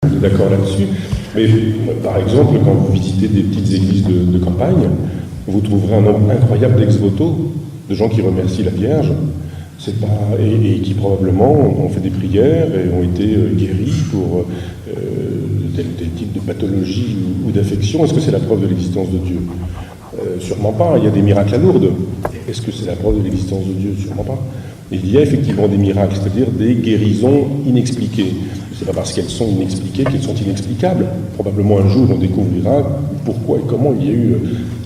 On est d'accord là-dessus. Mais par exemple, quand vous visitez des petites églises de campagne, vous trouverez un nombre incroyable d'ex-voto, de gens qui remercient la Vierge, et qui probablement ont fait des prières et ont été guéris pour tel type de pathologie ou d'affection. Est-ce que c'est la preuve de l'existence de Dieu? Sûrement pas. Il y a des miracles à Lourdes. Est-ce que c'est la preuve de l'existence de Dieu? Sûrement pas. Il y a effectivement des miracles, c'est-à-dire des guérisons inexpliquées. Ce n'est pas parce qu'elles sont inexpliquées qu'elles sont inexplicables. Probablement un jour on découvrira pourquoi et comment il y a eu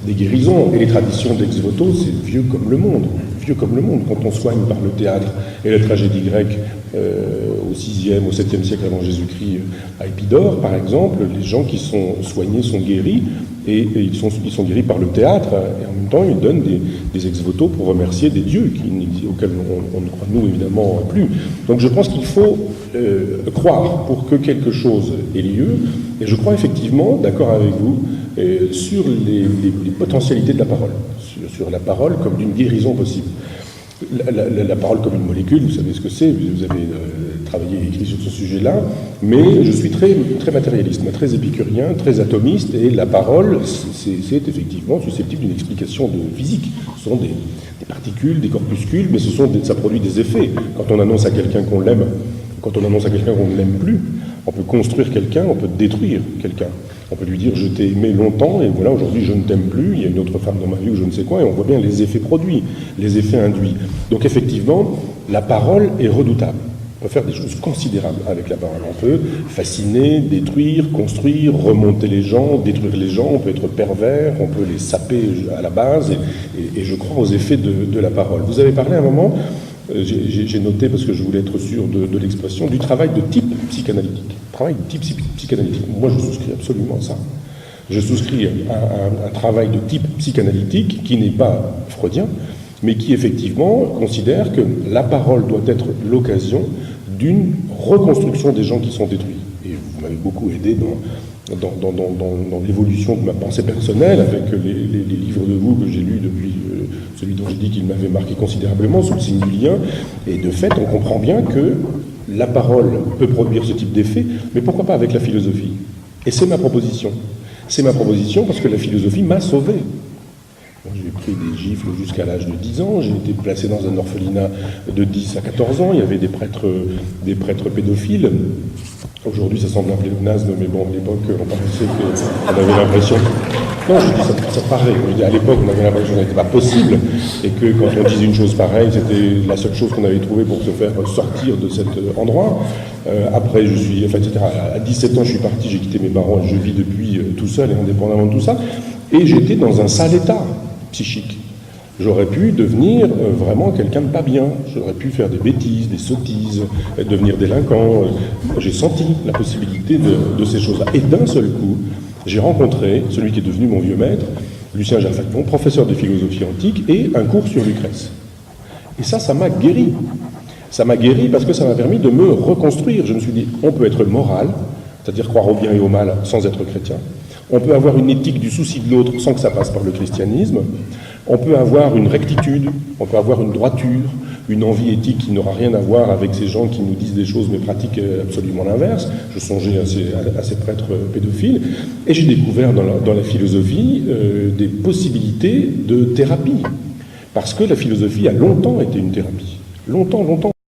des guérisons. Et les traditions d'ex-voto, c'est vieux comme le monde. Vieux comme le monde. Quand on soigne par le théâtre et la tragédie grecque au 6e, au 7e siècle avant Jésus-Christ à Épidore, par exemple, les gens qui sont soignés sont guéris. Et ils sont guéris par le théâtre, et en même temps ils donnent des ex-voto pour remercier des dieux auxquels on ne croit nous évidemment plus. Donc je pense qu'il faut croire pour que quelque chose ait lieu, et je crois effectivement, d'accord avec vous, sur les potentialités de la parole, sur la parole comme d'une guérison possible. La parole comme une molécule, vous savez ce que c'est, vous avez travaillé et écrit sur ce sujet-là, mais je suis très, très matérialiste, très épicurien, très atomiste, et la parole, c'est effectivement susceptible d'une explication de physique. Ce sont des particules, des corpuscules, mais ça produit des effets. Quand on annonce à quelqu'un qu'on l'aime, quand on annonce à quelqu'un qu'on ne l'aime plus, on peut construire quelqu'un, on peut détruire quelqu'un. On peut lui dire « je t'ai aimé longtemps et voilà, aujourd'hui je ne t'aime plus, il y a une autre femme dans ma vie ou je ne sais quoi », et on voit bien les effets produits, les effets induits. Donc effectivement, la parole est redoutable. On peut faire des choses considérables avec la parole. On peut fasciner, détruire, construire, remonter les gens, détruire les gens, on peut être pervers, on peut les saper à la base, et je crois aux effets de la parole. Vous avez parlé à un moment, j'ai noté, parce que je voulais être sûr de l'expression, du travail de type psychanalytique. Travail de type psychanalytique. Moi, je souscris absolument à ça. Je souscris à un travail de type psychanalytique qui n'est pas freudien, mais qui effectivement considère que la parole doit être l'occasion d'une reconstruction des gens qui sont détruits. Et vous m'avez beaucoup aidé dans l'évolution de ma pensée personnelle avec les livres de vous que j'ai lus depuis celui dont j'ai dit qu'il m'avait marqué considérablement, sous le signe du lien. Et de fait, on comprend bien que la parole peut produire ce type d'effet, mais pourquoi pas avec la philosophie? Et c'est ma proposition. C'est ma proposition parce que la philosophie m'a sauvé. J'ai pris des gifles jusqu'à l'âge de 10 ans, j'ai été placé dans un orphelinat de 10 à 14 ans, il y avait des prêtres pédophiles. Aujourd'hui, ça semble un peu naze, mais bon, à l'époque, on pensait qu'on avait l'impression... Non, je dis ça paraît. À l'époque, on avait l'impression que ce n'était pas possible, et que quand on disait une chose pareille, c'était la seule chose qu'on avait trouvée pour se faire sortir de cet endroit. Après, etc. À 17 ans, je suis parti, j'ai quitté mes parents, et je vis depuis tout seul et indépendamment de tout ça. Et j'étais dans un sale état psychique. J'aurais pu devenir vraiment quelqu'un de pas bien. J'aurais pu faire des bêtises, des sottises, devenir délinquant. J'ai senti la possibilité de ces choses-là. Et d'un seul coup, j'ai rencontré celui qui est devenu mon vieux maître, Lucien Gerfacon, professeur de philosophie antique, et un cours sur Lucrèce. Et ça m'a guéri. Ça m'a guéri parce que ça m'a permis de me reconstruire. Je me suis dit, on peut être moral, c'est-à-dire croire au bien et au mal sans être chrétien. On peut avoir une éthique du souci de l'autre sans que ça passe par le christianisme. On peut avoir une rectitude, on peut avoir une droiture, une envie éthique qui n'aura rien à voir avec ces gens qui nous disent des choses mais pratiquent absolument l'inverse. Je songeais à ces prêtres pédophiles. Et j'ai découvert dans la philosophie des possibilités de thérapie. Parce que la philosophie a longtemps été une thérapie. Longtemps.